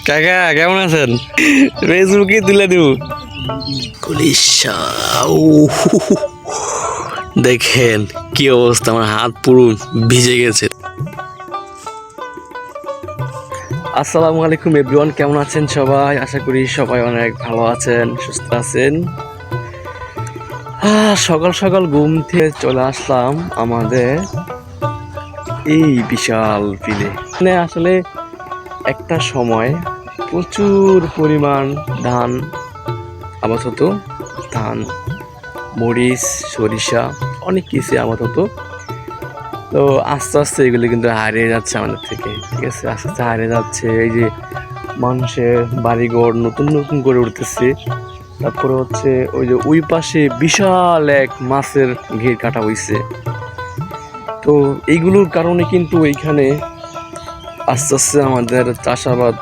কাকা কেমন আছেন? ফেসবুকে তুলে দেব। দেখেন কি অবস্থা, আমার হাত পুরো ভিজে গেছে। আসসালামু আলাইকুম এভরিওয়ান, কেমন আছেন সবাই? আশা করি সবাই অনেক ভালো আছেন, সুস্থ আছেন। সকাল সকাল ঘুম থেকে চলে আসলাম আমাদের এই বিশাল বিলে। মানে আসলে একটা সময় প্রচুর পরিমাণ ধান আবাদ হতো, ধান, মরিচ, সরিষা, অনেক কিছু আবাদ হতো। তো আস্তে আস্তে এগুলো কিন্তু হারিয়ে যাচ্ছে আমাদের থেকে, ঠিক আছে? আস্তে আস্তে হারিয়ে যাচ্ছে। এই যে মানুষের বাড়িঘর নতুন নতুন করে উঠতেছে। তারপরে হচ্ছে ওই যে ওই পাশে বিশাল এক মাছের ঘের কাটা হয়েছে। তো এইগুলোর কারণে কিন্তু এইখানে আস্তে আস্তে আমাদের চাষাবাদ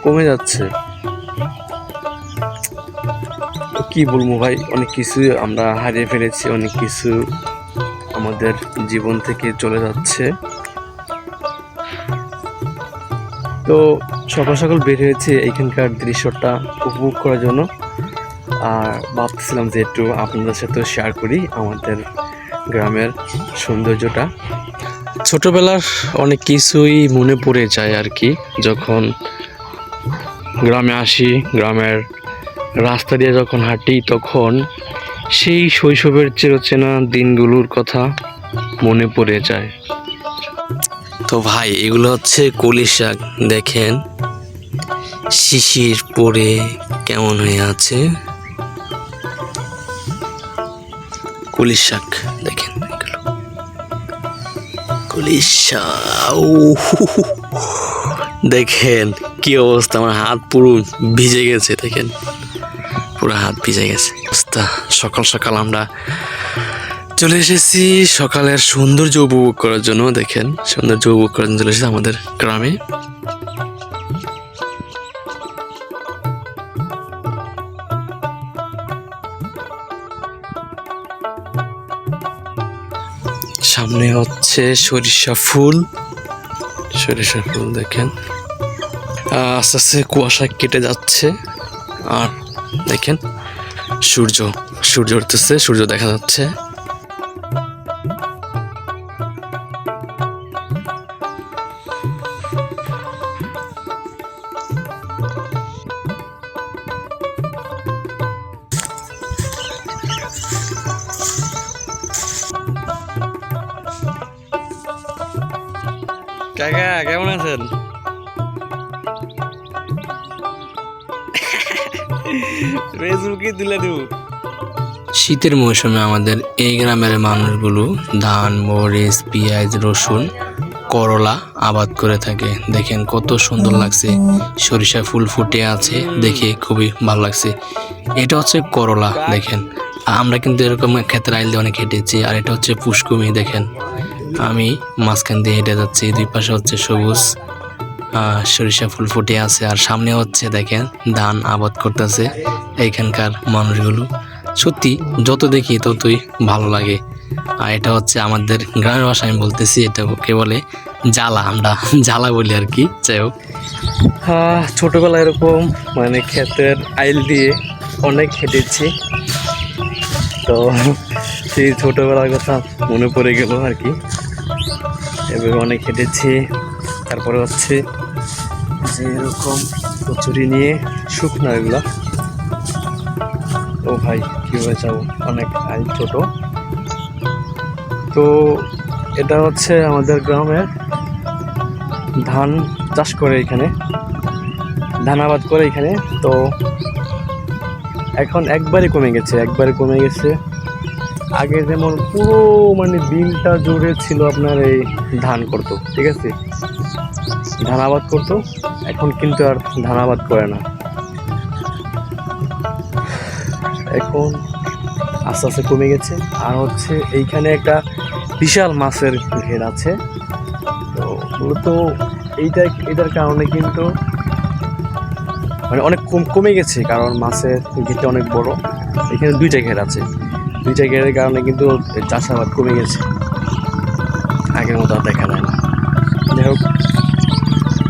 কমে যাচ্ছে। কি বলবো ভাই, অনেক কিছু আমরা হারিয়ে ফেলেছি, অনেক কিছু আমাদের জীবন থেকে চলে যাচ্ছে। তো সকাল সকাল বের হয়েছে এইখানকার দৃশ্যটা উপভোগ করার জন্য, আর ভাবতেছিলাম যে একটু আপনাদের সাথে শেয়ার করি আমাদের গ্রামের সৌন্দর্যটা। ছোটবেলার অনেক কিছুই মনে পড়ে যায় আর কি, যখন গ্রামে আসি, গ্রামের রাস্তা দিয়ে যখন হাঁটি, তখন সেই শৈশবের চিরচেনা দিনগুলোর কথা মনে পড়ে যায়। তো ভাই, এগুলো হচ্ছে কলি শাক। দেখেন শিশির পড়ে কেমন হয়ে আছে কলি শাক। দেখেন এগুলো কলি শাক। দেখেন কি অবস্থা, আমার হাত পুরো ভিজে গেছে। দেখেন পুরো হাত ভিজে গেছে অবস্থা। সকাল সকাল আমরা চলে এসেছি সকালের সৌন্দর্য উপভোগ করার জন্য। দেখেন সৌন্দর্য উপভোগ করার জন্য চলে এসেছি আমাদের গ্রামে। সামনে হচ্ছে সরিষা ফুল, সরিষা ফুল দেখেন আস্তে আস্তে কুয়াশা কেটে যাচ্ছে। আর দেখেন সূর্য সূর্য উঠতেছে, সূর্য দেখা যাচ্ছে। কাকা কেমন আছেন? ফেসবুকে তুলে দেব। শীতের মৌসুমে আমাদের এই গ্রামের মানুষগুলো ধান, মরিচ, পেঁয়াজ, রসুন, করলা আবাদ করে থাকে। দেখেন কত সুন্দর লাগছে, সরিষা ফুল ফুটে আছে, দেখে খুবই ভালো লাগছে। এটা হচ্ছে করলা। দেখেন আমরা কিন্তু এরকম ক্ষেতের আইল দিয়ে অনেক হেঁটেছি। আর এটা হচ্ছে পুষ্কুমি। দেখেন আমি মাঝখান দিয়ে হেঁটে যাচ্ছি, দুই পাশে হচ্ছে সবুজ সরিষা ফুল ফুটে আছে। আর সামনে হচ্ছে দেখেন ধান আবাদ করতেছে এইখানকার মানুষগুলো। সত্যি যত দেখি ততই ভালো লাগে। আর এটা হচ্ছে আমাদের গ্রামের ভাষায় আমি বলতেছি, এটা কে বলে জ্বালা, আমরা জ্বালা বলি আর কি। যাই হোক, ছোটবেলায় এরকম মানে ক্ষেতের আইল দিয়ে অনেক হেঁটেছি। তো সেই ছোটবেলার কথা মনে পড়ে গেল আর কি। এভাবে অনেক হেঁটেছি। তারপরে হচ্ছে যে এরকম কচুরি নিয়ে শুকনো এগুলা। ও ভাই কীভাবে যাবো, অনেক আইল ছোট। তো এটা হচ্ছে আমাদের গ্রামের ধান চাষ করে, এখানে ধান আবাদ করে এখানে। তো এখন একবারে কমে গেছে। আগে যেমন পুরো মানে দিনটা জুড়ে ছিল আপনার এই ধান করতো, ঠিক আছে, ধান আবাদ করতো। এখন কিন্তু আর ধান আবাদ করে না। এখন আস্তে আস্তে কমে গেছে। আর হচ্ছে এইখানে একটা বিশাল মাছের ঘের আছে। তো মূলত এটার কারণে কিন্তু মানে অনেক কমে গেছে, কারণ মাছের ঘেরটা অনেক বড়। এখানে দুইটা ঘের আছে, দুইটা ঘেরের কারণে কিন্তু চাষাবাদ কমে গেছে, আগের মতো আর দেখা যায় না। যাই হোক,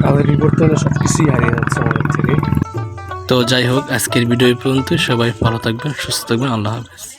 আমাদের বিবর্তনে সব কিছুই হারিয়ে যাচ্ছে আমাদের থেকে। তো যাই হোক, আজকের ভিডিও এই পর্যন্ত। সবাই ভালো থাকবেন, সুস্থ থাকবেন। আল্লাহ হাফেজ।